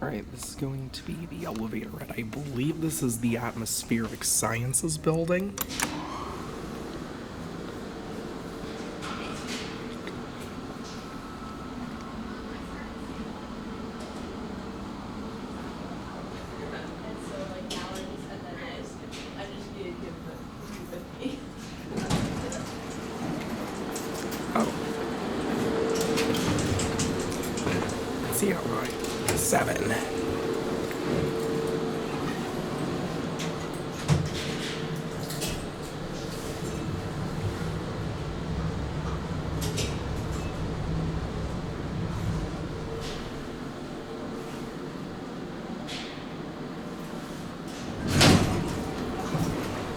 Alright, this is going to be the elevator at, I believe this is the Atmospheric Sciences building. Oh. Let's see how right. 7.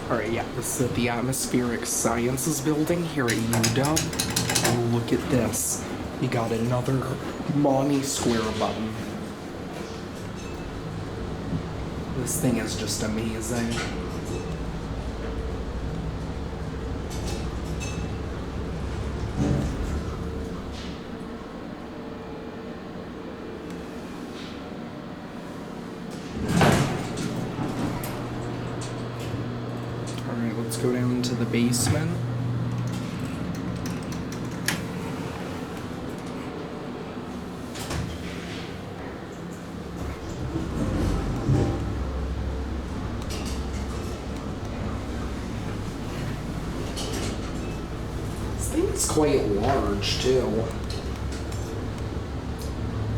Alright, yeah, this is at the Atmospheric Sciences building here at UW. And look at this. You got another Monty Square button. This thing is just amazing. Alright, let's go down to the basement. It's quite large too,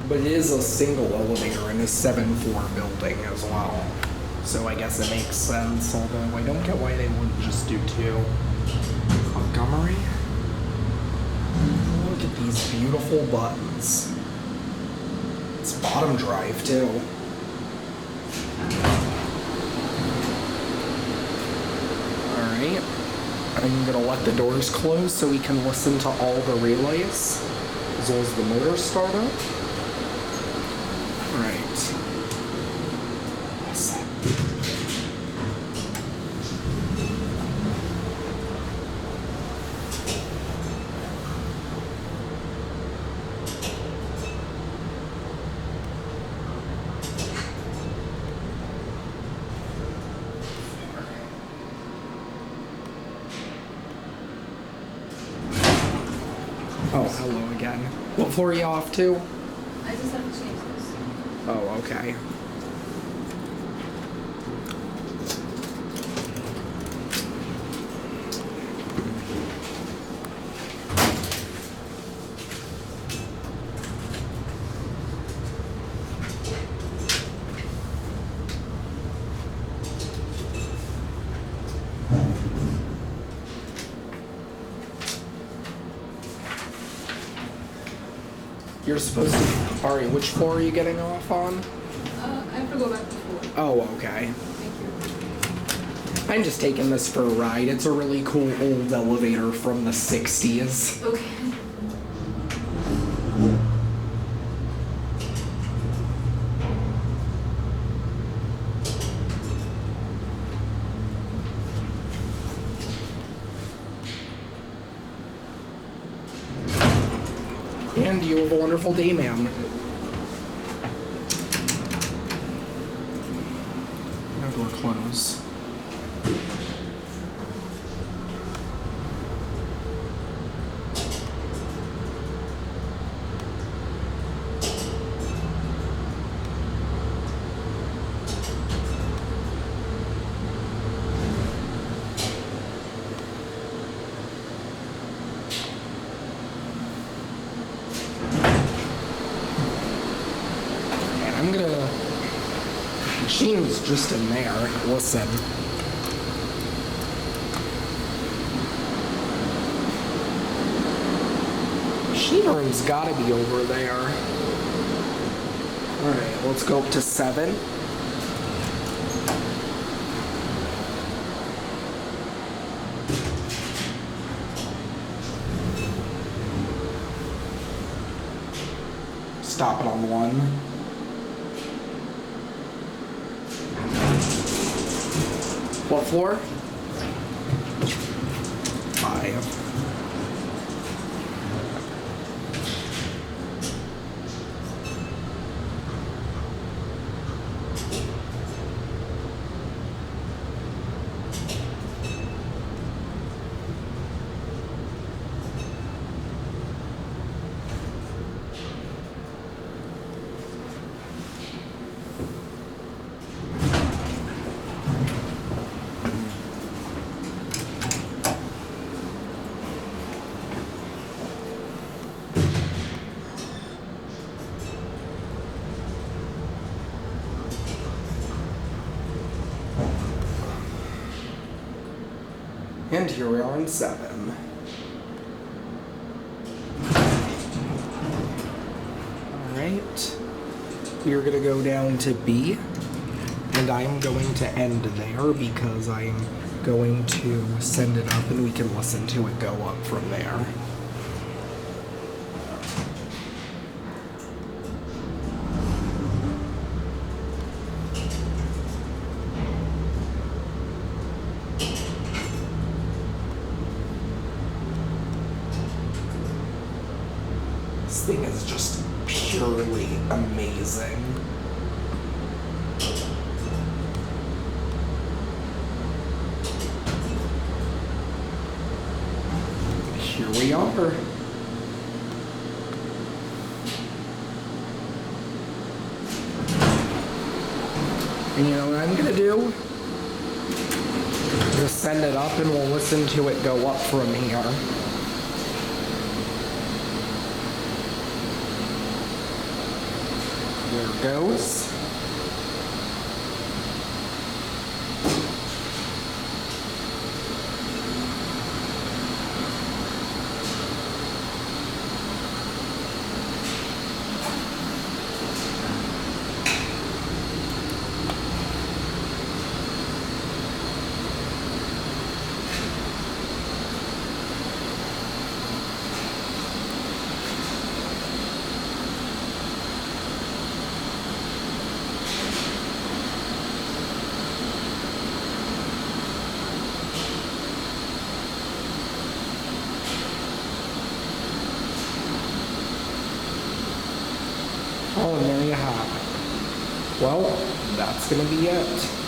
but it is a single elevator in a 7-floor building as well, so I guess it makes sense, although I don't get why they wouldn't just do 2. Montgomery? Look at these beautiful buttons. It's bottom drive too. Alright. I'm gonna let the doors close so we can listen to all the relays, as well as the motor start up. Right. Yes. Oh, hello again. What floor are you off to? I just have to change this. Oh, okay. You're supposed to... Alright, which floor are you getting off on? I have to go back to 4. Oh, okay. Thank you. I'm just taking this for a ride. It's a really cool old elevator from the 60s. Okay. And you have a wonderful day, ma'am. Now door close. I'm gonna... Machine's just in there. Listen. Machine room's gotta be over there. Alright, let's go up to 7. Stop it on 1. What floor? 5. And here we are on 7. Alright. We are going to go down to B. And I am going to end there because I'm going to send it up and we can listen to it go up from there. This thing is just purely amazing. Here we are. And you know what I'm gonna do? Just send it up and we'll listen to it go up from here. There it goes. Oh, and there you have it. Well, that's gonna be it.